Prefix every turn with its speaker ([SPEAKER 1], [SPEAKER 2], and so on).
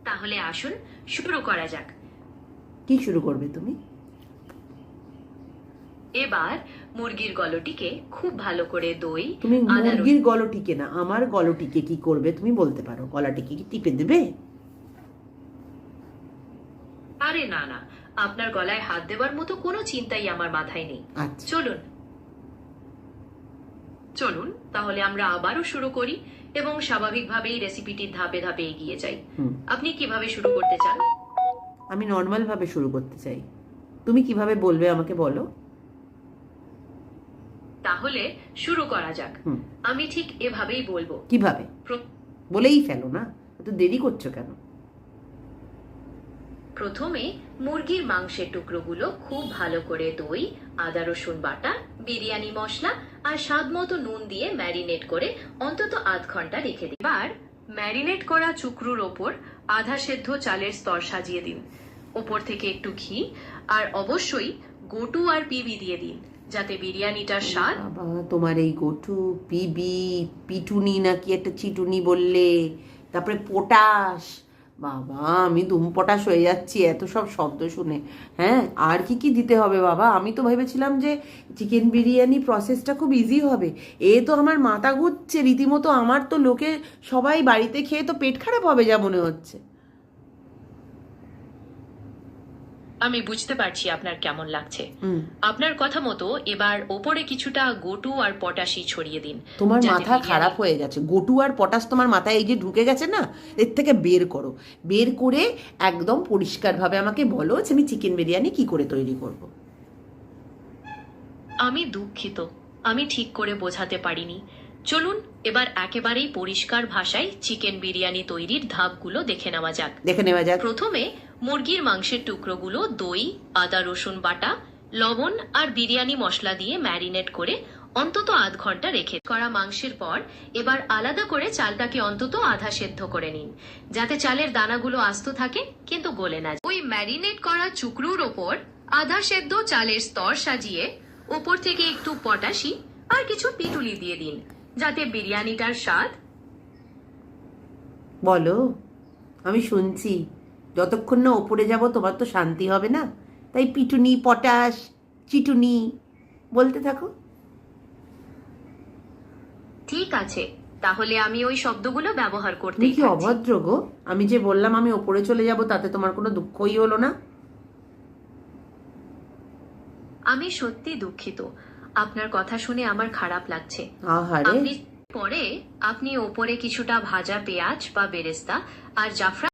[SPEAKER 1] তাহলে আসুন শুরু করা যাক।
[SPEAKER 2] কি শুরু করবে তুমি?
[SPEAKER 1] এবার মুরগির গলটিকে খুব ভালো করে দই,
[SPEAKER 2] তুমি
[SPEAKER 1] আদা,
[SPEAKER 2] মুরগির গলটিকে না, আমার গলটিকে কি করবে তুমি বলতে পারো? গলাটিকে কি টিপে দেবে?
[SPEAKER 1] আরে না না, আপনার গলায় হাত দেবার মতো কোনো চিন্তাই আমার মাথায় নেই।
[SPEAKER 2] আচ্ছা,
[SPEAKER 1] চলুন চলুন তাহলে আমরা আবারও শুরু করি এবং স্বাভাবিকভাবেই রেসিপিটির ধাপে ধাপে এগিয়ে যাই। আপনি কিভাবে শুরু করতে চান?
[SPEAKER 2] আমি নর্মাল ভাবে শুরু করতে চাই। তুমি কিভাবে বলবে আমাকে বলো।
[SPEAKER 1] তাহলে শুরু করা যাক। আমি ঠিক এভাবেই বলবো।
[SPEAKER 2] কিভাবে? বলেই ফেলো না, এত দেরি করছো কেন?
[SPEAKER 1] প্রথমে মুরগির মাংসের টুকরোগুলো খুব ভালো করে দই, আদা রসুন বাটা, বিরিয়ানি মশলা আর স্বাদ মতো নুন দিয়ে ম্যারিনেট করে অন্তত আধ ঘন্টা রেখে দিন। এবার ম্যারিনেট করা চুকরুর ওপর আধা সেদ্ধ চালের স্তর সাজিয়ে দিন। ওপর থেকে একটু ঘি আর অবশ্যই গোটু আর পিবি দিয়ে দিন, যাতে বিরিয়ানিটার স্বাদ।
[SPEAKER 2] বাবা, তোমার এই গোটু, পিবি, পিটুনি নাকি একটা চিটুনি বললে, তারপরে পটাশ, বাবা আমি দুম পটাশ হয়ে যাচ্ছি এত সব শব্দ শুনে। হ্যাঁ, আর কি কি দিতে হবে বাবা? আমি তো ভেবেছিলাম যে চিকেন বিরিয়ানি প্রসেসটা খুব ইজি হবে। এ তো আমার মাথা ঘুরছে রীতিমতো। আমার তো লোকে সবাই বাড়িতে খেয়ে তো পেট খারাপ হবে যা মনে হচ্ছে।
[SPEAKER 1] আমি বুঝতে পারছি আপনার কেমন লাগছে। আপনার কথা মতো এবার ওপরে কিছুটা গোটু আর পটাশি ছড়িয়ে দিন।
[SPEAKER 2] তোমার মাথা খারাপ হয়ে গেছে। গোটু আর পটাশ তোমার মাথায় এই যে ঢুকে গেছে না, এর থেকে বের করো। বের করে একদম পরিষ্কারভাবে আমাকে বলো যে আমি চিকেন বিরিয়ানি কি করে তৈরি করব।
[SPEAKER 1] আমি দুঃখিত, আমি ঠিক করে বোঝাতে পারিনি। চলুন এবার একেবারেই পরিষ্কার ভাষায় চিকেন বিরিয়ানি তৈরির ধাপগুলো দেখে নেওয়া যাক। প্রথমে মুরগির মাংসের টুকরোগুলো দই, আদা রসুন বাটা, লবণ আর বিরিয়ানি মশলা দিয়ে ম্যারিনেট করে অন্তত আধ ঘন্টা রেখে করা মাংসের পর এবার আলাদা করে চালটাকে অন্তত আধা সেদ্ধ করে নিন, যাতে চালের দানাগুলো আস্ত থাকে কিন্তু গলে না যায়। ওই ম্যারিনেট করা চুকরুর ওপর আধা সেদ্ধ চালের স্তর সাজিয়ে ওপর থেকে একটু পটাশি আর কিছু পিটুলি দিয়ে দিন, যাতে বিরিয়ানিটার স্বাদ।
[SPEAKER 2] বলো, আমি শুনছি। যতক্ষণ না ওপরে যাব তোমার তো শান্তি হবে না, তাই পিটুনি, পটাশ, চিটুনি বলতে থাকো।
[SPEAKER 1] ঠিক আছে, তাহলে আমি ওই শব্দগুলো ব্যবহার করতে।
[SPEAKER 2] কি অভদ্র গো! আমি যে বললাম আমি ওপরে চলে যাব, তাতে তোমার কোনো দুঃখই হলো না?
[SPEAKER 1] আমি সত্যি দুঃখিত, আপনার কথা শুনে আমার খারাপ লাগছে।
[SPEAKER 2] আহারে,
[SPEAKER 1] পরে আপনি ওপরে কিছুটা ভাজা পেঁয়াজ বা বেরেস্তা আর জাফরান